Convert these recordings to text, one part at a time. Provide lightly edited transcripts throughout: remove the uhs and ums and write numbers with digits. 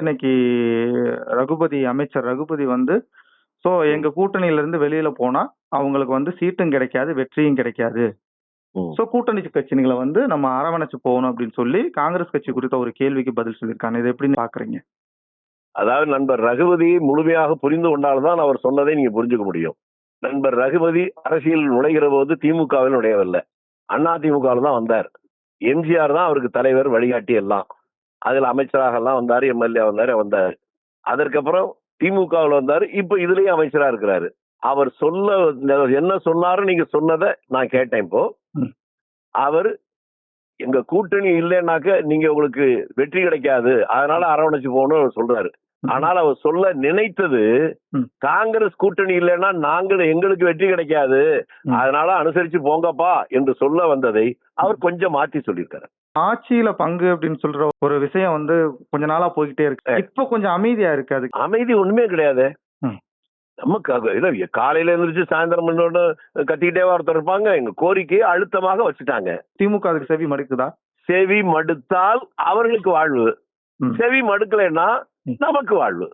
இன்னைக்கு அமைச்சர் ரகுபதி வந்து எங்க கூட்டணியில இருந்து வெளியில போனா அவங்களுக்கு வந்து சீட்டும் கிடைக்காது, வெற்றியும் கிடைக்காது. கூட்டணி கட்சிகளை வந்து நம்ம அரவணைச்சு போகணும் அப்படின்னு சொல்லி காங்கிரஸ் கட்சி குறித்த ஒரு கேள்விக்கு பதில் சொல்லியிருக்காங்க. இதை எப்படி பாக்குறீங்க? அதாவது நண்பர் ரகுபதி முழுமையாக புரிந்து கொண்டால்தான் அவர் சொன்னதை நீங்க புரிஞ்சுக்க முடியும். நண்பர் ரகுபதி அரசியல் நுழைகிற போது திமுகவில் நுழையவில்லை, அண்ணா திமுகவில் தான் வந்தார். எம்ஜிஆர் தான் அவருக்கு தலைவர், வழிகாட்டி எல்லாம். அதுல அமைச்சராக எல்லாம் வந்தாரு, எம்எல்ஏ வந்தாரு. அதற்கப்புறம் திமுகவில் வந்தாரு. இப்ப இதுலயும் அமைச்சரா இருக்கிறாரு. அவர் என்ன சொன்னாரு, நீங்க சொன்னதை நான் கேட்டேன். இப்போ அவர் எங்க கூட்டணி இல்லைன்னாக்க நீங்க உங்களுக்கு வெற்றி கிடைக்காது, அதனால அரவணைச்சு போகணும்னு சொல்றாரு. ஆனால் அவர் சொல்ல நினைத்தது காங்கிரஸ் கூட்டணி இல்லைன்னா எங்களுக்கு வெற்றி கிடைக்காது, அதனால அனுசரிச்சு போங்கப்பா என்று சொல்ல வந்ததை அவர் கொஞ்சம் மாற்றி சொல்லியிருக்காரு. ஆட்சியில பங்கு அப்படின்னு சொல்ற ஒரு விஷயம் வந்து கொஞ்ச நாளா போய்கிட்டே இருக்கு. இப்ப கொஞ்சம் அமைதியா இருக்கு. அது அமைதி ஒண்ணுமே கிடையாது. காலையில இருந்துச்சு சாயந்தரம் கத்திக்கிட்டே ஒருத்தர் இருப்பாங்க. எங்க கோரிக்கையை அழுத்தமாக வச்சுட்டாங்க. திமுக அதுக்கு செவி மடுக்குதா? செவி மடுத்தால் அவர்களுக்கு வாழ்வு, செவி மடுக்கலைன்னா நமக்கு வாழ்வு.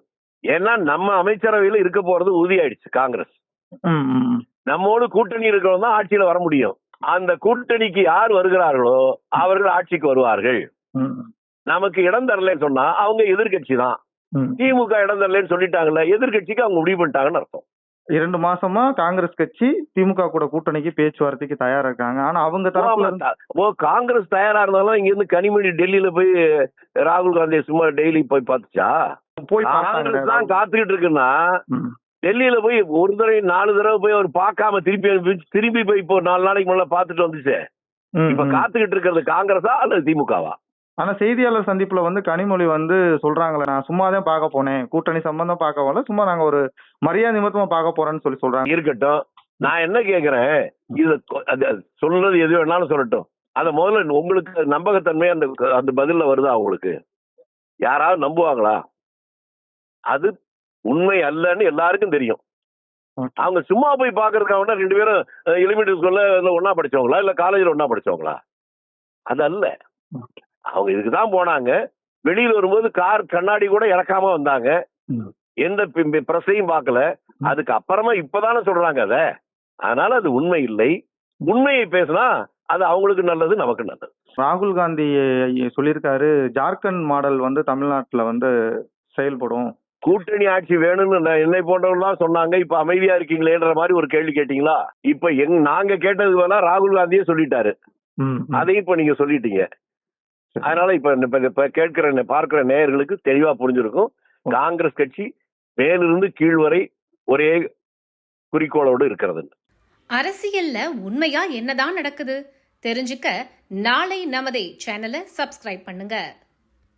ஏன்னா நம்ம அமைச்சரவையில இருக்க போறது உறுதியாயிடுச்சு. காங்கிரஸ் நம்மோடு கூட்டணி இருக்கிறவங்க தான் ஆட்சியில வர முடியும். அந்த கூட்டணிக்கு யார் வருகிறார்களோ அவர்கள் ஆட்சிக்கு வருவார்கள். நமக்கு இடம் தரலன்னு சொன்னா அவங்க எதிர்கட்சி தான். திமுக இடம் தரலன்னு சொல்லிட்டாங்கல்ல, எதிர்கட்சிக்கு அவங்க முடிவு பண்ணிட்டாங்கன்னு அர்த்தம். 2 மாசமா காங்கிரஸ் கட்சி திமுக கூட கூட்டணிக்கு பேச்சுவார்த்தைக்கு தயாரா இருக்காங்க. ஆனா அவங்க தரப்புல காங்கிரஸ் தயாரா இருந்தாலும் இங்க இருந்து கனிமொழி டெல்லியில போய் ராகுல் காந்தியை சும்மா டெய்லி போய் பார்த்துச்சா? காங்கிரஸ் தான் காத்துக்கிட்டு இருக்குன்னா டெல்லியில போய் ஒரு தடவை 4 தடவை போய் அவர் பார்க்காம திரும்பி போய் இப்போ 4 நாளைக்கு முன்னால பார்த்துட்டு வந்துச்சு. இப்ப காத்துக்கிட்டு இருக்கிறது காங்கிரஸா அல்லது திமுகவா? ஆனா செய்தியாளர் சந்திப்புல வந்து கனிமொழி வந்து சொல்றாங்களே, நான் சும்மாதான் பார்க்க போனேன், கூட்டணி சம்பந்தம் பார்க்க போல, சும்மா நாங்க ஒரு மரியாதை நிமித்தமா பார்க்க போறோம்னு சொல்றாங்க. இருக்கட்டும், நான் என்ன கேக்குறேன், இது சொல்றது எது வேணாலும் சொல்லட்டும். அத முதல்ல உங்களுக்கு நம்பகத்தன்மை அந்த பதில்ல வருதா? உங்களுக்கு யாராவது நம்புவாங்களா? அது உண்மை அல்லன்னு எல்லாருக்கும் தெரியும். அவங்க சும்மா போய் பாக்குறதுக்காக 2 பேரும் எலிமெண்டரி ஸ்கூல்ல ஒன்னா படிச்சவங்களா இல்ல காலேஜ்ல ஒன்னா படிச்சவங்களா? அது அல்ல. அவங்க இதுக்குதான் போனாங்க. வெளியில வரும்போது கார் கண்ணாடி கூட இறக்காம வந்தாங்க. எந்த பிரஸையும் பார்க்கல. அதுக்கு அப்புறமா இப்பதானே சொல்றாங்க அத. அதனால அது உண்மை இல்லை. உண்மையை பேசினா அது அவங்களுக்கு நல்லது, நமக்கு நல்லது. ராகுல் காந்தி சொல்லியிருக்காரு, ஜார்க்கண்ட் மாடல் வந்து தமிழ்நாட்டுல வந்து செயல்படும், கூட்டணி ஆட்சி வேணும்னு என்னை போன்றவர்கள் சொன்னாங்க. இப்ப அமைதியா இருக்கீங்களேன்ற மாதிரி ஒரு கேள்வி கேட்டீங்களா? இப்ப நாங்க கேட்டது வேணா ராகுல் காந்தியே சொல்லிட்டாரு, அதையும் இப்ப நீங்க சொல்லிட்டீங்க. அதனால இப்ப கேட்கிற பார்க்கிற நேயர்களுக்கு தெளிவா புரிஞ்சிருக்கும். காங்கிரஸ் கட்சி மேலிருந்து கீழ் வரை ஒரே குறிக்கோளோடு இருக்கிறது. அரசியல்ல உண்மையா என்னதான் நடக்குது தெரிஞ்சுக்க நாளை நமதே சேனலை சப்ஸ்கிரைப் பண்ணுங்க.